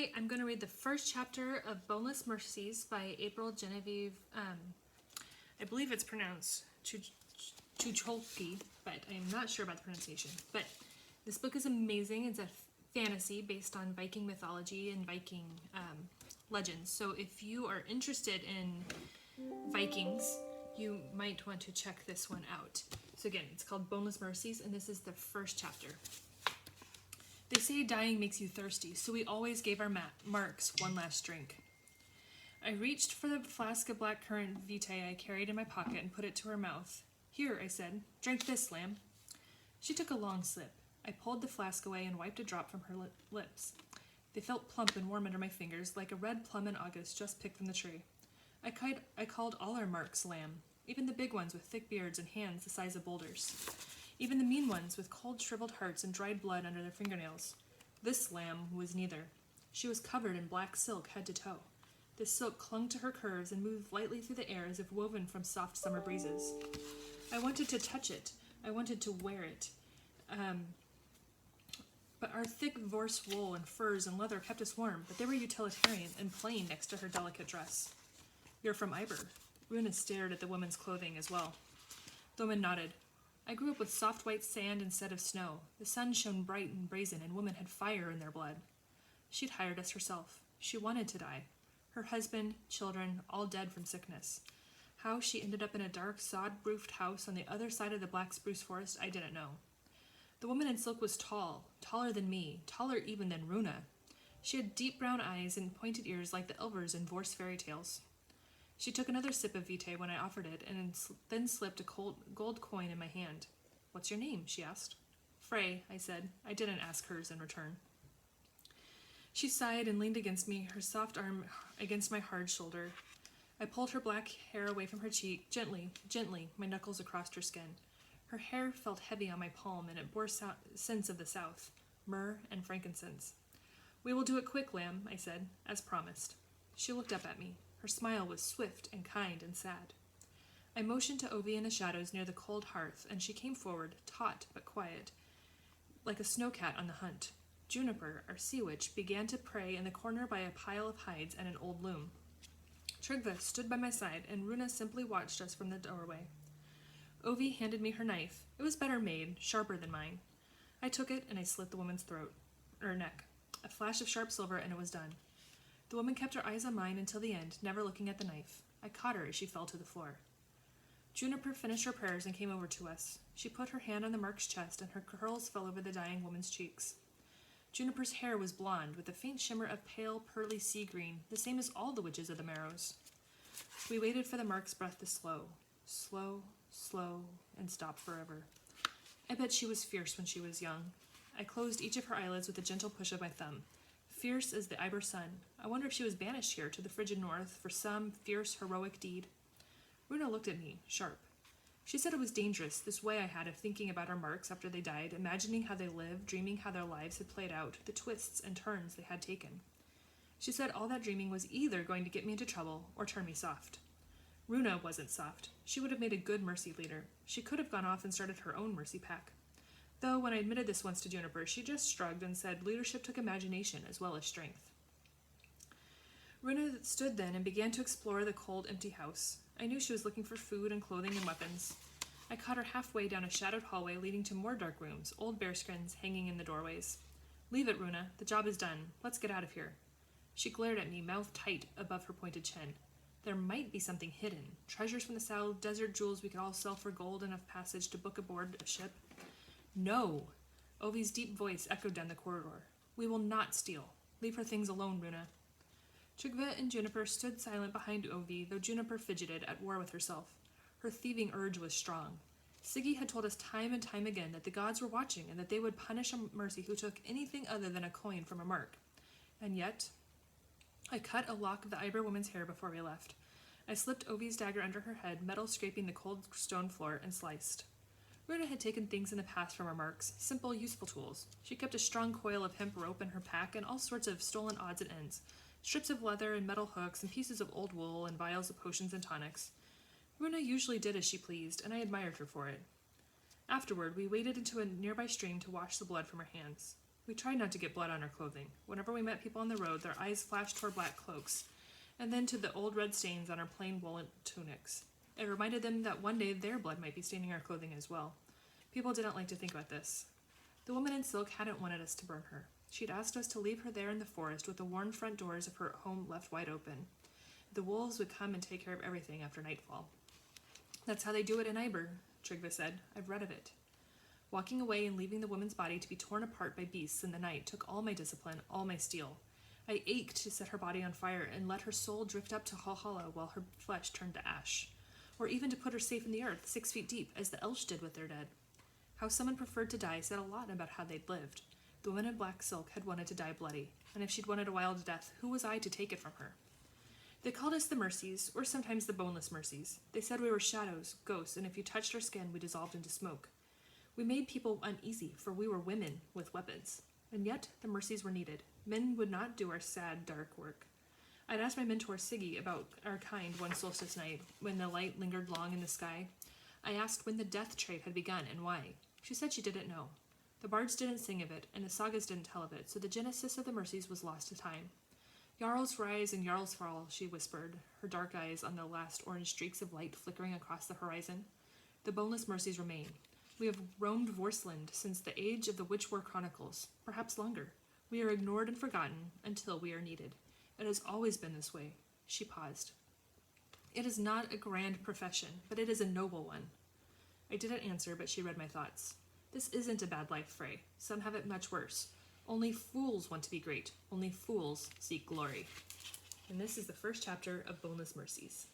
Today I'm going to read the first chapter of Boneless Mercies by April Genevieve. I believe it's pronounced Chucholki, but I am not sure about the pronunciation. But this book is amazing. It's a fantasy based on Viking mythology and Viking legends. So if you are interested in Vikings, you might want to check this one out. So again, it's called Boneless Mercies, and this is the first chapter. They say dying makes you thirsty, so we always gave our marks one last drink. I reached for the flask of blackcurrant vitae I carried in my pocket and put it to her mouth. Here, I said, drink this, lamb. She took a long sip. I pulled the flask away and wiped a drop from her lips. They felt plump and warm under my fingers, like a red plum in August just picked from the tree. I called all our marks lamb, even the big ones with thick beards and hands the size of boulders. Even the mean ones with cold, shriveled hearts and dried blood under their fingernails. This lamb was neither. She was covered in black silk head to toe. This silk clung to her curves and moved lightly through the air as if woven from soft summer breezes. I wanted to touch it. I wanted to wear it. But our thick vorse wool and furs and leather kept us warm, but they were utilitarian and plain next to her delicate dress. You're from Iber. Runa stared at the woman's clothing as well. The woman nodded. I grew up with soft white sand instead of snow. The sun shone bright and brazen, and women had fire in their blood. She'd hired us herself. She wanted to die. Her husband, children, all dead from sickness. How she ended up in a dark, sod-roofed house on the other side of the black spruce forest, I didn't know. The woman in silk was tall, taller than me, taller even than Runa. She had deep brown eyes and pointed ears like the Elvers in Vorse fairy tales. She took another sip of vitae when I offered it, and then slipped a gold coin in my hand. What's your name? She asked. Frey, I said. I didn't ask hers in return. She sighed and leaned against me, her soft arm against my hard shoulder. I pulled her black hair away from her cheek, gently, my knuckles across her skin. Her hair felt heavy on my palm, and it bore scents of the south, myrrh and frankincense. We will do it quick, lamb, I said, as promised. She looked up at me. Her smile was swift and kind and sad. I motioned to Ovi in the shadows near the cold hearth, and she came forward, taut but quiet, like a snowcat on the hunt. Juniper, our sea witch, began to pray in the corner by a pile of hides and an old loom. Trygve stood by my side, and Runa simply watched us from the doorway. Ovi handed me her knife. It was better made, sharper than mine. I took it, and I slit the woman's neck. A flash of sharp silver, and it was done. The woman kept her eyes on mine until the end, never looking at the knife. I caught her as she fell to the floor. Juniper finished her prayers and came over to us. She put her hand on the mark's chest, and her curls fell over the dying woman's cheeks. Juniper's hair was blonde, with a faint shimmer of pale, pearly sea green, the same as all the witches of the Marrows. We waited for the mark's breath to slow, and stop forever. I bet she was fierce when she was young. I closed each of her eyelids with a gentle push of my thumb. Fierce as the Iber sun. I wonder if she was banished here to the frigid north for some fierce, heroic deed. Runa looked at me, sharp. She said it was dangerous, this way I had of thinking about our marks after they died, imagining how they lived, dreaming how their lives had played out, the twists and turns they had taken. She said all that dreaming was either going to get me into trouble or turn me soft. Runa wasn't soft. She would have made a good mercy leader. She could have gone off and started her own mercy pack. Though, when I admitted this once to Juniper, she just shrugged and said leadership took imagination as well as strength. Runa stood then and began to explore the cold, empty house. I knew she was looking for food and clothing and weapons. I caught her halfway down a shadowed hallway leading to more dark rooms, old bearskins hanging in the doorways. Leave it, Runa. The job is done. Let's get out of here. She glared at me, mouth tight above her pointed chin. There might be something hidden. Treasures from the south, desert jewels we could all sell for gold enough passage to book aboard a ship. No! Ovi's deep voice echoed down the corridor. We will not steal. Leave her things alone, Runa. Trygve and Juniper stood silent behind Ovi, though Juniper fidgeted, at war with herself. Her thieving urge was strong. Siggy had told us time and time again that the gods were watching and that they would punish a mercy who took anything other than a coin from a mark. And yet, I cut a lock of the Iber woman's hair before we left. I slipped Ovi's dagger under her head, metal scraping the cold stone floor, and sliced. Runa had taken things in the past from our marks, simple, useful tools. She kept a strong coil of hemp rope in her pack and all sorts of stolen odds and ends, strips of leather and metal hooks and pieces of old wool and vials of potions and tonics. Runa usually did as she pleased, and I admired her for it. Afterward, we waded into a nearby stream to wash the blood from her hands. We tried not to get blood on our clothing. Whenever we met people on the road, their eyes flashed to our black cloaks, and then to the old red stains on our plain woolen tunics. It reminded them that one day their blood might be staining our clothing as well. People didn't like to think about this. The woman in silk hadn't wanted us to burn her. She'd asked us to leave her there in the forest with the worn front doors of her home left wide open. The wolves would come and take care of everything after nightfall. That's how they do it in Iber, Trigva said. I've read of it. Walking away and leaving the woman's body to be torn apart by beasts in the night took all my discipline, all my steel. I ached to set her body on fire and let her soul drift up to Valhalla while her flesh turned to ash. Or even to put her safe in the earth, 6 feet deep, as the Elsh did with their dead. How someone preferred to die said a lot about how they'd lived. The woman in black silk had wanted to die bloody, and if she'd wanted a wild death, who was I to take it from her? They called us the Mercies, or sometimes the Boneless Mercies. They said we were shadows, ghosts, and if you touched our skin, we dissolved into smoke. We made people uneasy, for we were women with weapons. And yet, the Mercies were needed. Men would not do our sad, dark work. I'd asked my mentor Siggy about our kind one solstice night, when the light lingered long in the sky. I asked when the death trade had begun and why. She said she didn't know. The bards didn't sing of it, and the sagas didn't tell of it, so the genesis of the Mercies was lost to time. Jarls rise and Jarls fall, she whispered, her dark eyes on the last orange streaks of light flickering across the horizon. The Boneless Mercies remain. We have roamed Vorsland since the age of the Witch War Chronicles, perhaps longer. We are ignored and forgotten until we are needed. It has always been this way. She paused. It is not a grand profession, but it is a noble one. I didn't answer, but she read my thoughts. This isn't a bad life, Frey. Some have it much worse. Only fools want to be great. Only fools seek glory. And this is the first chapter of Boneless Mercies.